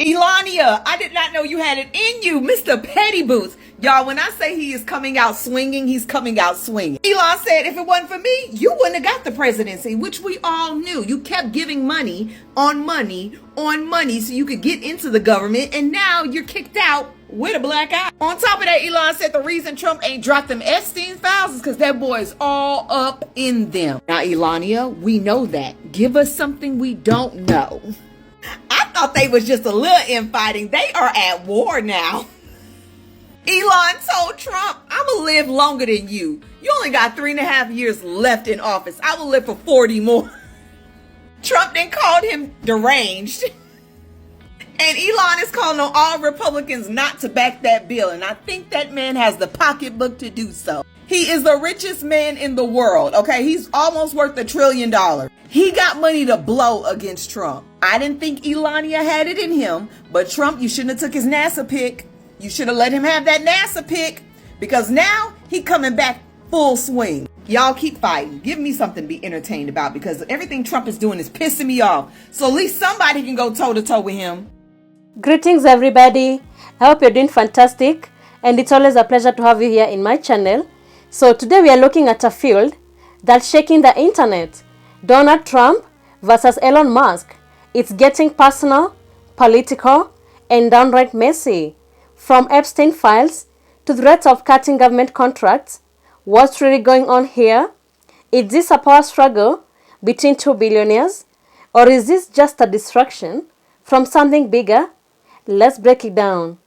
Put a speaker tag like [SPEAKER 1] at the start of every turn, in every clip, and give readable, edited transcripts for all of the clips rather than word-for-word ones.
[SPEAKER 1] Melania, I did not know you had it in you, Mr. Petty Boots. Y'all, when I say he is coming out swinging, he's coming out swinging. Elon said, if it wasn't for me, you wouldn't have got the presidency, which we all knew. You kept giving money on money on money so you could get into the government, and now you're kicked out with a black eye. On top of that, Elon said the reason Trump ain't dropped them Epstein files is because that boy is all up in them. Now, Elania, we know that. Give us something we don't know. I thought they was just a little infighting. They are at war now. Elon told Trump, I'm going to live longer than you. You only got 3.5 years left in office. I will live for 40 more. Trump then called him deranged. And Elon is calling on all Republicans not to back that bill. And I think that man has the pocketbook to do so. He is the richest man in the world, okay? He's almost worth $1 trillion. He got money to blow against Trump. I didn't think Elania had it in him, but Trump, you shouldn't have took his NASA pick. You should have let him have that NASA pick, because now he coming back full swing. Y'all keep fighting. Give me something to be entertained about, because everything Trump is doing is pissing me off. So at least somebody can go toe-to-toe with him.
[SPEAKER 2] Greetings, everybody. I hope you're doing fantastic, and it's always a pleasure to have you here in my channel. So today we are looking at a field that's shaking the internet. Donald Trump versus Elon Musk. It's getting personal, political, and downright messy. From Epstein files to threats of cutting government contracts. What's really going on here? Is this a power struggle between two billionaires? Or is this just a distraction from something bigger? Let's break it down.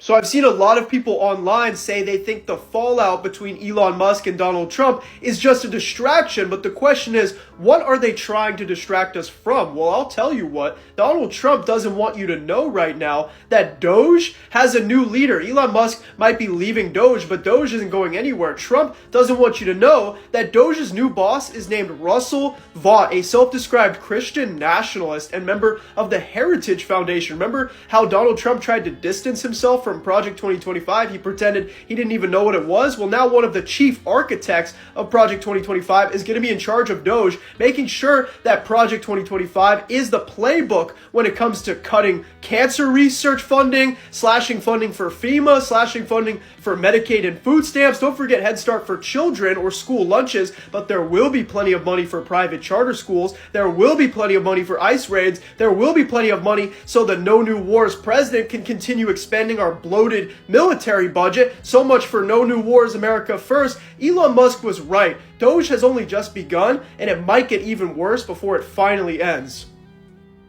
[SPEAKER 3] So I've seen a lot of people online say they think the fallout between Elon Musk and Donald Trump is just a distraction, but the question is, what are they trying to distract us from? Well, I'll tell you what, Donald Trump doesn't want you to know right now that Doge has a new leader. Elon Musk might be leaving Doge, but Doge isn't going anywhere. Trump doesn't want you to know that Doge's new boss is named Russell Vought, a self-described Christian nationalist and member of the Heritage Foundation. Remember how Donald Trump tried to distance himself from Project 2025? He pretended he didn't even know what it was. Well, now one of the chief architects of Project 2025 is going to be in charge of Doge, making sure that Project 2025 is the playbook when it comes to cutting cancer research funding, slashing funding for FEMA, slashing funding for Medicaid and food stamps. Don't forget Head Start for children or school lunches, but there will be plenty of money for private charter schools. There will be plenty of money for ICE raids. There will be plenty of money so the No New Wars president can continue expanding our bloated military budget. So much for No New Wars, America first. Elon Musk was right. Doge has only just begun, and it might get even worse before it finally ends.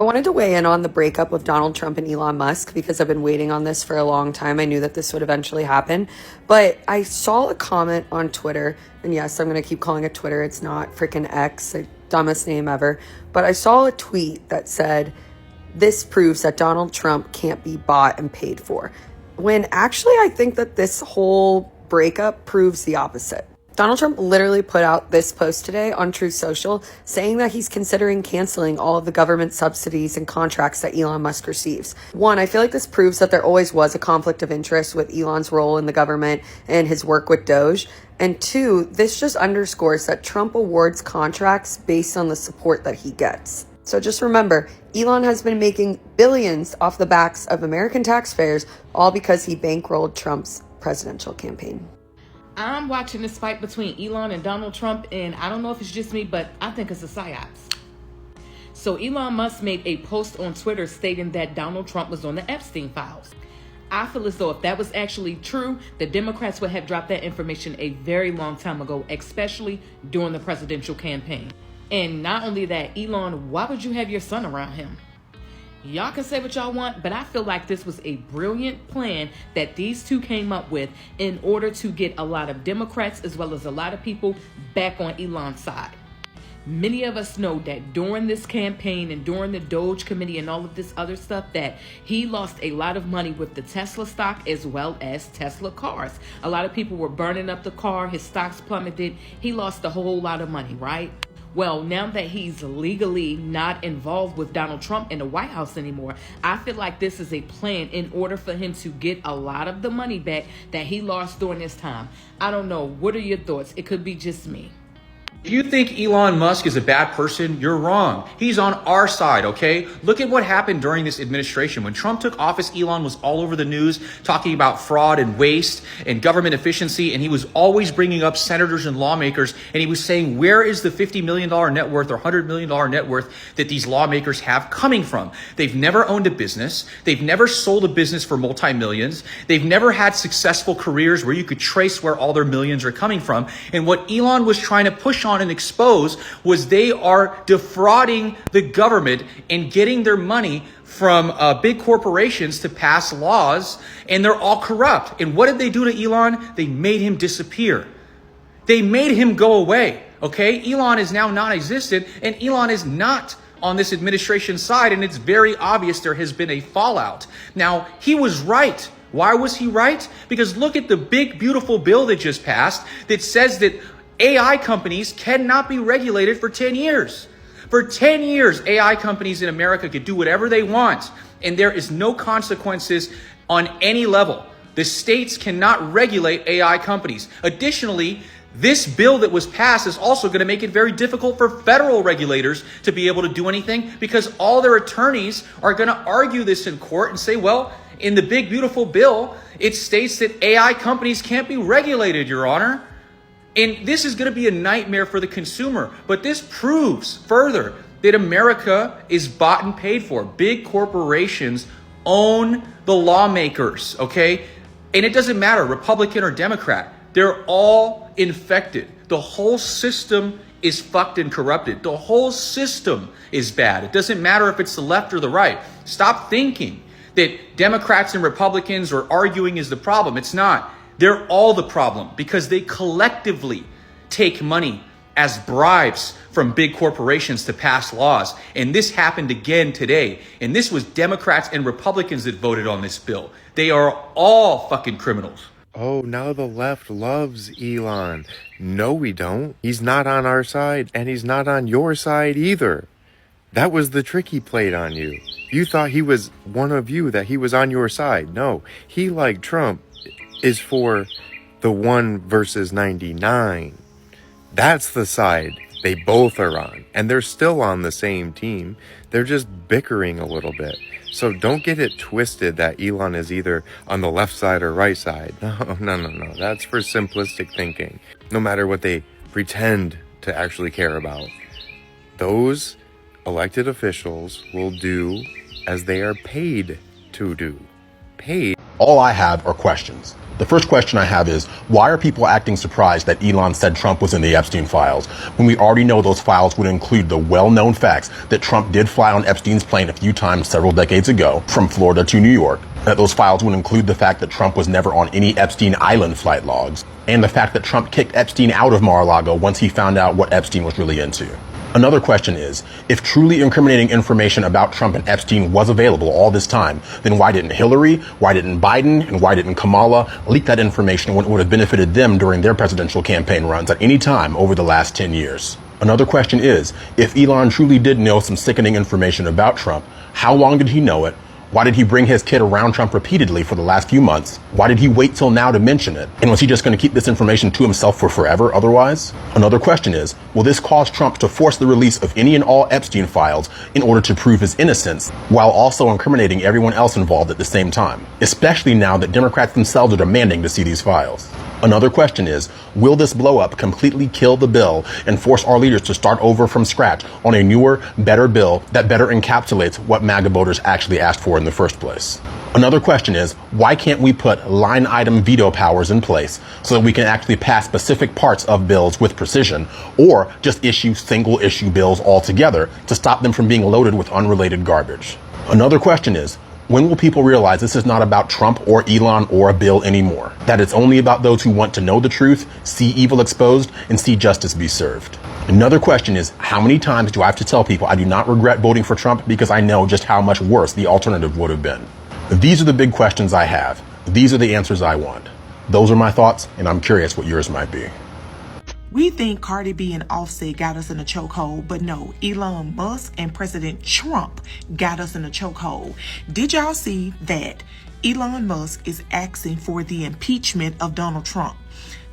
[SPEAKER 4] I wanted to weigh in on the breakup of Donald Trump and Elon Musk because I've been waiting on this for a long time. I knew that this would eventually happen, but I saw a comment on Twitter, and yes, I'm going to keep calling it Twitter. It's not freaking X, the dumbest name ever, but I saw a tweet that said, "This proves that Donald Trump can't be bought and paid for," when actually I think that this whole breakup proves the opposite. Donald Trump literally put out this post today on Truth Social saying that he's considering canceling all of the government subsidies and contracts that Elon Musk receives. One, I feel like this proves that there always was a conflict of interest with Elon's role in the government and his work with Doge. And two, this just underscores that Trump awards contracts based on the support that he gets. So just remember, Elon has been making billions off the backs of American taxpayers, all because he bankrolled Trump's presidential campaign.
[SPEAKER 5] I'm watching this fight between Elon and Donald Trump, and I don't know if it's just me, but I think it's a psyops. So Elon Musk made a post on Twitter stating that Donald Trump was on the Epstein files. I feel as though if that was actually true, the Democrats would have dropped that information a very long time ago, especially during the presidential campaign. And not only that, Elon, why would you have your son around him? Y'all can say what y'all want, but I feel like this was a brilliant plan that these two came up with in order to get a lot of Democrats as well as a lot of people back on Elon's side. Many of us know that during this campaign and during the Doge committee and all of this other stuff that he lost a lot of money with the Tesla stock as well as Tesla cars. A lot of people were burning up the car. His stocks plummeted. He lost a whole lot of money, right? Well, now that he's legally not involved with Donald Trump in the White House anymore, I feel like this is a plan in order for him to get a lot of the money back that he lost during this time. I don't know. What are your thoughts? It could be just me.
[SPEAKER 6] If you think Elon Musk is a bad person, you're wrong. He's on our side, okay? Look at what happened during this administration. When Trump took office, Elon was all over the news talking about fraud and waste and government efficiency, and he was always bringing up senators and lawmakers, and he was saying, where is the $50 million net worth or $100 million net worth that these lawmakers have coming from? They've never owned a business. They've never sold a business for multi-millions. They've never had successful careers where you could trace where all their millions are coming from. And what Elon was trying to push on and expose was they are defrauding the government and getting their money from big corporations to pass laws, and they're all corrupt. And what did they do to Elon? They made him disappear. They made him go away, okay? Elon is now non-existent, and Elon is not on this administration side, and it's very obvious there has been a fallout. Now, he was right. Why was he right? Because look at the big, beautiful bill that just passed that says that AI companies cannot be regulated for 10 years. For 10 years, AI companies in America could do whatever they want, and there is no consequences on any level. The states cannot regulate AI companies. Additionally, this bill that was passed is also going to make it very difficult for federal regulators to be able to do anything, because all their attorneys are going to argue this in court and say, well, in the big, beautiful bill, it states that AI companies can't be regulated, Your Honor. And this is going to be a nightmare for the consumer. But this proves further that America is bought and paid for. Big corporations own the lawmakers, okay? And it doesn't matter, Republican or Democrat. They're all infected. The whole system is fucked and corrupted. The whole system is bad. It doesn't matter if it's the left or the right. Stop thinking that Democrats and Republicans are arguing is the problem. It's not. They're all the problem because they collectively take money as bribes from big corporations to pass laws. And this happened again today. And this was Democrats and Republicans that voted on this bill. They are all fucking criminals.
[SPEAKER 7] Oh, now the left loves Elon. No, we don't. He's not on our side, and he's not on your side either. That was the trick he played on you. You thought he was one of you, that he was on your side. No, he, like Trump, is for the 1 versus 99. That's the side they both are on. And they're still on the same team. They're just bickering a little bit. So don't get it twisted that Elon is either on the left side or right side. No. That's for simplistic thinking. No matter what they pretend to actually care about. Those elected officials will do as they are paid to do. Paid.
[SPEAKER 8] All I have are questions. The first question I have is, why are people acting surprised that Elon said Trump was in the Epstein files, when we already know those files would include the well-known facts that Trump did fly on Epstein's plane a few times several decades ago from Florida to New York, that those files would include the fact that Trump was never on any Epstein Island flight logs, and the fact that Trump kicked Epstein out of Mar-a-Lago once he found out what Epstein was really into. Another question is, if truly incriminating information about Trump and Epstein was available all this time, then why didn't Hillary, why didn't Biden, and why didn't Kamala leak that information when it would have benefited them during their presidential campaign runs at any time over the last 10 years? Another question is, if Elon truly did know some sickening information about Trump, how long did he know it? Why did he bring his kid around Trump repeatedly for the last few months? Why did he wait till now to mention it? And was he just going to keep this information to himself for forever otherwise? Another question is, will this cause Trump to force the release of any and all Epstein files in order to prove his innocence, while also incriminating everyone else involved at the same time? Especially now that Democrats themselves are demanding to see these files. Another question is, will this blow up completely kill the bill and force our leaders to start over from scratch on a newer, better bill that better encapsulates what MAGA voters actually asked for in the first place? Another question is, why can't we put line item veto powers in place so that we can actually pass specific parts of bills with precision, or just issue single issue bills altogether to stop them from being loaded with unrelated garbage? Another question is, when will people realize this is not about Trump or Elon or a bill anymore? That it's only about those who want to know the truth, see evil exposed, and see justice be served? Another question is, how many times do I have to tell people I do not regret voting for Trump because I know just how much worse the alternative would have been? These are the big questions I have. These are the answers I want. Those are my thoughts, and I'm curious what yours might be.
[SPEAKER 1] We think Cardi B and Offset got us in a chokehold, but no, Elon Musk and President Trump got us in a chokehold. Did y'all see that Elon Musk is asking for the impeachment of Donald Trump?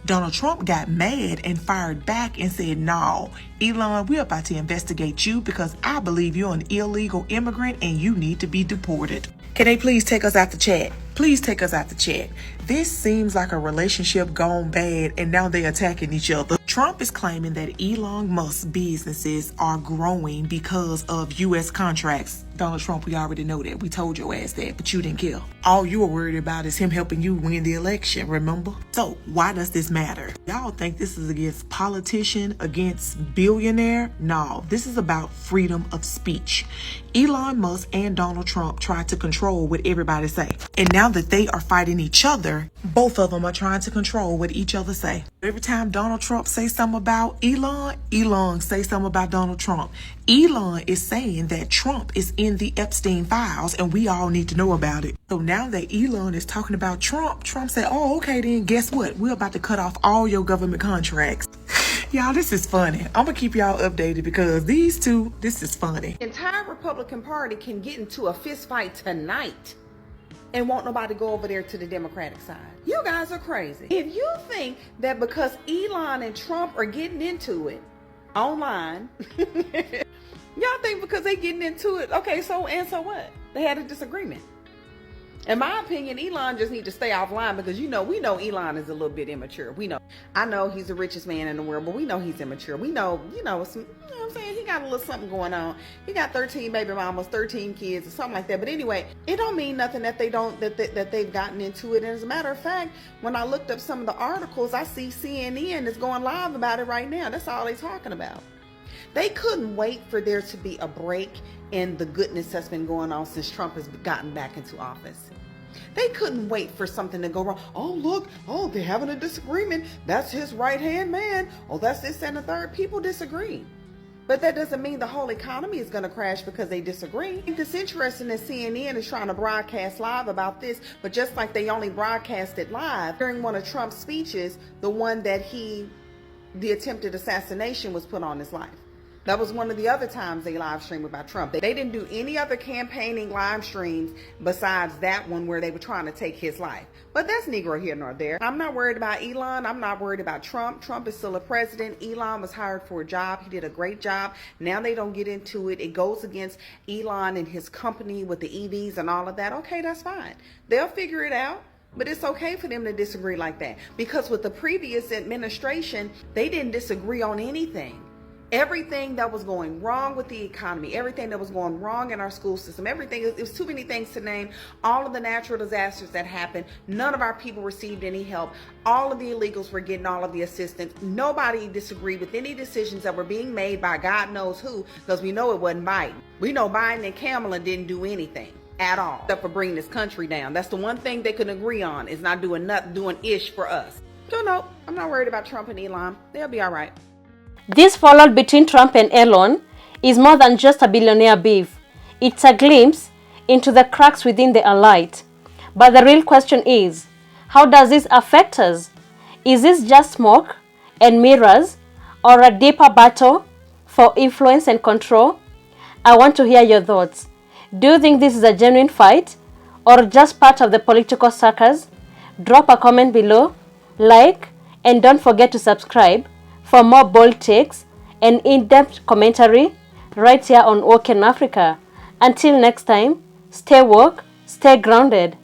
[SPEAKER 9] Donald Trump got mad and fired back and said, "No, Elon, we're about to investigate you because I believe you're an illegal immigrant and you need to be deported." Can they please take us out the chat? Please take us out the chat. This seems like a relationship gone bad and now they're attacking each other. Trump is claiming that Elon Musk's businesses are growing because of U.S. contracts. Donald Trump, we already know that. We told your ass that, but you didn't care. All you were worried about is him helping you win the election, remember? So why does this matter? Y'all think this is against politician, against billionaire? No, this is about freedom of speech. Elon Musk and Donald Trump tried to control what everybody say. And now that they are fighting each other, both of them are trying to control what each other say. Every time Donald Trump say something about Elon, Elon say something about Donald Trump. Elon is saying that Trump is in the Epstein files and we all need to know about it. So now that Elon is talking about Trump, Trump said, "Oh, okay, then guess what? We're about to cut off all your government contracts." Y'all, this is funny. I'm gonna keep y'all updated because these two, this is funny.
[SPEAKER 1] The entire Republican Party can get into a fist fight tonight and won't nobody go over there to the Democratic side. You guys are crazy. If you think that because Elon and Trump are getting into it online, y'all think because they getting into it, okay, so what? They had a disagreement. In my opinion, Elon just need to stay offline because we know Elon is a little bit immature. We know. I know he's the richest man in the world, but we know he's immature. We know, some, you know what I'm saying? He got a little something going on. He got 13 baby mamas, 13 kids, or something like that. But anyway, it don't mean nothing that that they've gotten into it. And as a matter of fact, when I looked up some of the articles, I see CNN is going live about it right now. That's all they're talking about. They couldn't wait for there to be a break in the goodness that's been going on since Trump has gotten back into office. They couldn't wait for something to go wrong. Oh, look. Oh, they're having a disagreement. That's his right-hand man. Oh, that's this and the third. People disagree. But that doesn't mean the whole economy is going to crash because they disagree. I think it's interesting that CNN is trying to broadcast live about this, but just like they only broadcasted live during one of Trump's speeches, the one that the attempted assassination was put on his life. That was one of the other times they live streamed about Trump. They didn't do any other campaigning live streams besides that one where they were trying to take his life. But that's neither here nor there. I'm not worried about Elon. I'm not worried about Trump. Trump is still a president. Elon was hired for a job. He did a great job. Now they don't get into it. It goes against Elon and his company with the EVs and all of that. Okay, that's fine. They'll figure it out. But it's okay for them to disagree like that. Because with the previous administration, they didn't disagree on anything. Everything that was going wrong with the economy, everything that was going wrong in our school system, everything, it was too many things to name. All of the natural disasters that happened, none of our people received any help. All of the illegals were getting all of the assistance. Nobody disagreed with any decisions that were being made by God knows who, because we know it wasn't Biden. We know Biden and Kamala didn't do anything at all except for bringing this country down. That's the one thing they could agree on, is not doing ish for us. So no, I'm not worried about Trump and Elon. They'll be all right.
[SPEAKER 2] This fallout between Trump and Elon is more than just a billionaire beef. It's a glimpse into the cracks within the elite. But the real question is, how does this affect us? Is this just smoke and mirrors, or a deeper battle for influence and control? I want to hear your thoughts. Do you think this is a genuine fight, or just part of the political circus? Drop a comment below, like, and don't forget to subscribe for more bold takes and in-depth commentary right here on Woke in Africa. Until next time, stay woke, stay grounded.